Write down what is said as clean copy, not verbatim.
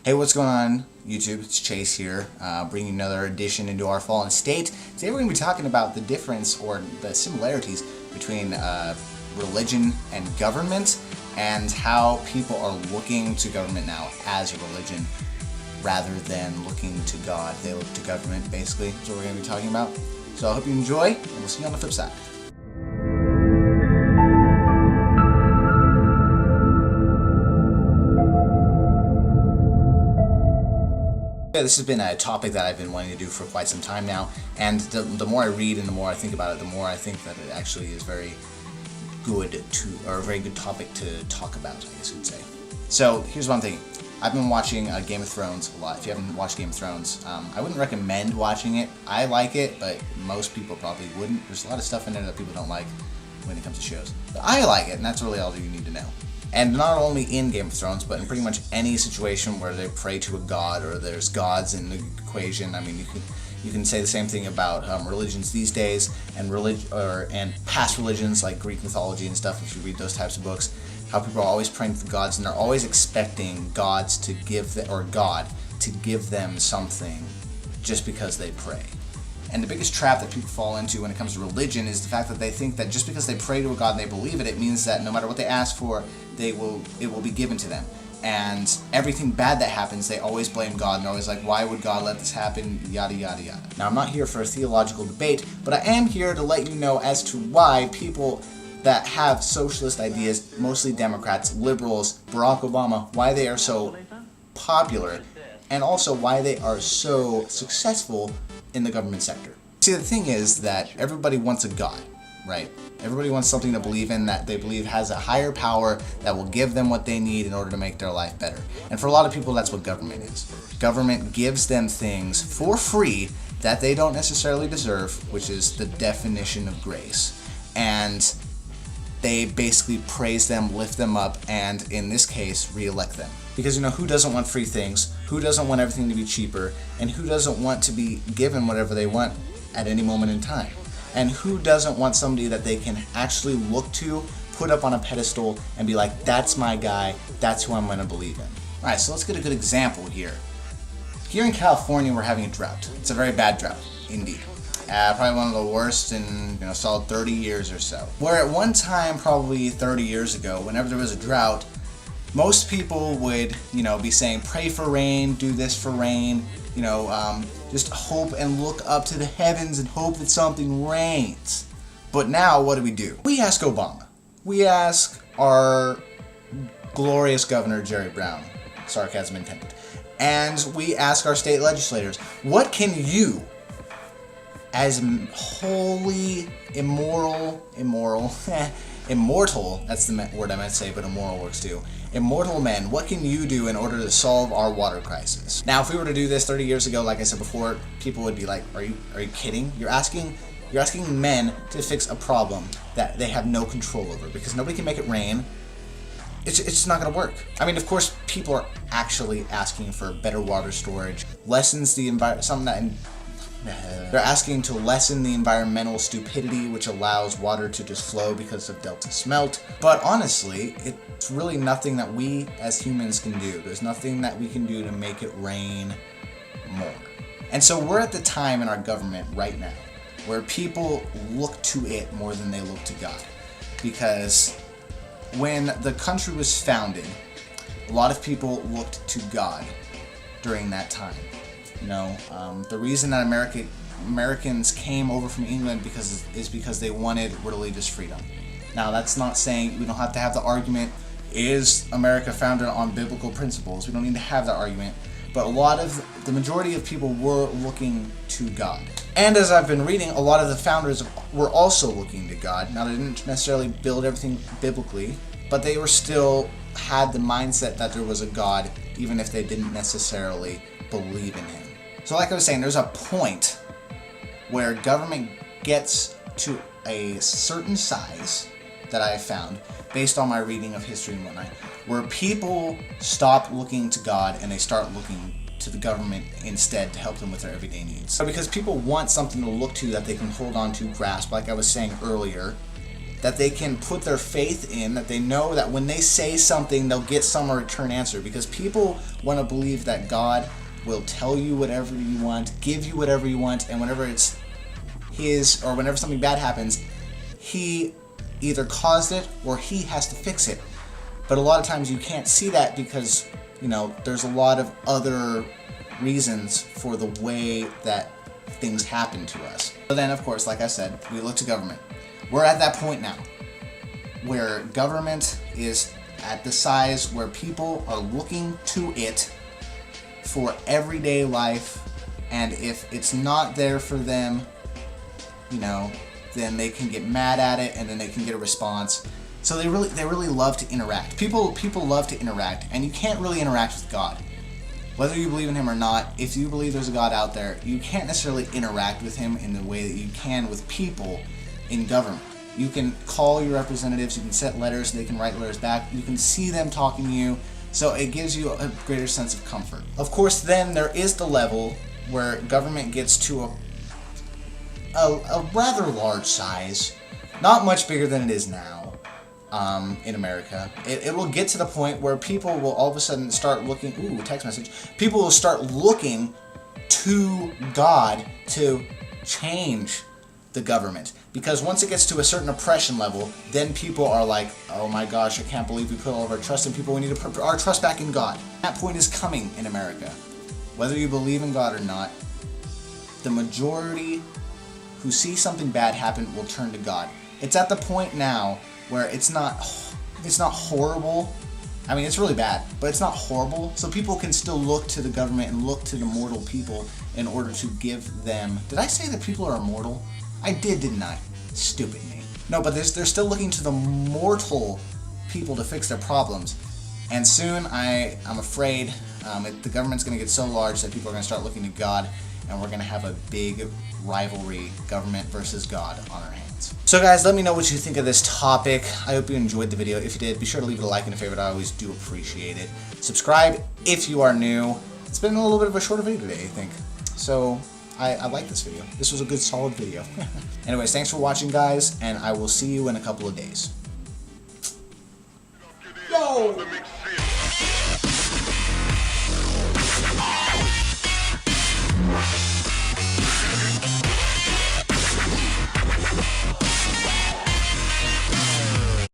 Hey, what's going on, YouTube? It's Chase here, bringing another edition into our fallen state. Today we're going to be talking about the difference or the similarities between religion and government, and how people are looking to government now as a religion rather than looking to God. They look to government, basically. That's what we're going to be talking about. So I hope you enjoy, and we'll see you on the flip side. Yeah, this has been a topic that I've been wanting to do for quite some time now, and the more I read and the more I think about it, the more I think that it actually is very good or a very good topic to talk about, I guess you'd say. So here's what I'm thinking. I've been watching Game of Thrones a lot. If you haven't watched Game of Thrones, I wouldn't recommend watching it. I like it, but most people probably wouldn't. There's a lot of stuff in there that people don't like when it comes to shows. But I like it, and that's really all you need to know. And not only in Game of Thrones, but in pretty much any situation where they pray to a god or there's gods in the equation. I mean, you can say the same thing about religions these days and and past religions like Greek mythology and stuff. If you read those types of books, how people are always praying to the gods and they're always expecting gods to give God to give them something just because they pray. And the biggest trap that people fall into when it comes to religion is the fact that they think that just because they pray to a god and they believe it, it means that no matter what they ask for, it will be given to them. And everything bad that happens, they always blame God, and they're always like, why would God let this happen, yada yada yada. Now, I'm not here for a theological debate, but I am here to let you know as to why people that have socialist ideas, mostly Democrats, liberals, Barack Obama, why they are so popular, and also why they are so successful in the government sector. See, the thing is that everybody wants a god, right? Everybody wants something to believe in that they believe has a higher power that will give them what they need in order to make their life better. And for a lot of people, that's what government is. Government gives them things for free that they don't necessarily deserve, which is the definition of grace. And they basically praise them, lift them up, and in this case, re-elect them. Because, you know, who doesn't want free things? Who doesn't want everything to be cheaper? And who doesn't want to be given whatever they want at any moment in time? And who doesn't want somebody that they can actually look to, put up on a pedestal, and be like, that's my guy, that's who I'm going to believe in? Alright, so let's get a good example here. Here in California, we're having a drought. It's a very bad drought, indeed. Probably one of the worst in solid 30 years or so. Where at one time, probably 30 years ago, whenever there was a drought, most people would, be saying, pray for rain, do this for rain, just hope and look up to the heavens and hope that something rains. But now, what do? We ask Obama. We ask our glorious governor, Jerry Brown, sarcasm intended, and we ask our state legislators, what can you, as holy, immortal, that's the word I meant to say, but immoral works too. Immortal men, what can you do in order to solve our water crisis? Now, if we were to do this 30 years ago, like I said before, people would be like, are you kidding? You're asking men to fix a problem that they have no control over because nobody can make it rain. It's just not going to work. I mean, of course, people are actually asking for better water storage, lessens the environment, they're asking to lessen the environmental stupidity which allows water to just flow because of delta smelt. But honestly, it's really nothing that we as humans can do. There's nothing that we can do to make it rain more. And so we're at the time in our government right now where people look to it more than they look to God. Because when the country was founded, a lot of people looked to God during that time. The reason that Americans came over from England is because they wanted religious freedom. Now, that's not saying we don't have to have the argument, is America founded on biblical principles? We don't need to have that argument. But the majority of people were looking to God. And as I've been reading, a lot of the founders were also looking to God. Now, they didn't necessarily build everything biblically, but they were still had the mindset that there was a God, even if they didn't necessarily believe in him. So like I was saying, there's a point where government gets to a certain size that I have found, based on my reading of history and whatnot, where people stop looking to God and they start looking to the government instead to help them with their everyday needs. So because people want something to look to that they can hold on to, grasp, like I was saying earlier, that they can put their faith in, that they know that when they say something, they'll get some return answer. Because people want to believe that God will tell you whatever you want, give you whatever you want, and whenever it's his, or whenever something bad happens, he either caused it or he has to fix it. But a lot of times you can't see that because, you know, there's a lot of other reasons for the way that things happen to us. But then, of course, like I said, we look to government. We're at that point now where government is at the size where people are looking to it for everyday life, and if it's not there for them, you know, then they can get mad at it, and then they can get a response. So they really love to interact. People love to interact, and you can't really interact with God. Whether you believe in him or not, if you believe there's a God out there, you can't necessarily interact with him in the way that you can with people in government. You can call your representatives, you can send letters, they can write letters back, you can see them talking to you, so it gives you a greater sense of comfort. Of course, then there is the level where government gets to a rather large size, not much bigger than it is now. In America, it will get to the point where people will all of a sudden start looking, text message, people will start looking to God to change the government. Because once it gets to a certain oppression level, then people are like, oh my gosh, I can't believe we put all of our trust in people, we need to put our trust back in God. That point is coming in America. Whether you believe in God or not, the majority who see something bad happen will turn to God. It's at the point now where it's not horrible. I mean, it's really bad, but it's not horrible. So people can still look to the government and look to the mortal people in order to give them... Did I say that people are immortal? I did, didn't I? Stupid me. No, but they're still looking to the mortal people to fix their problems. And soon, I'm afraid, the government's going to get so large that people are going to start looking to God, and we're going to have a big rivalry, government versus God, on our hands. So guys, let me know what you think of this topic. I hope you enjoyed the video. If you did, be sure to leave it a like and a favorite. I always do appreciate it. Subscribe if you are new. It's been a little bit of a shorter video today, I think. So, I like this video. This was a good, solid video. Anyways, thanks for watching, guys, and I will see you in a couple of days.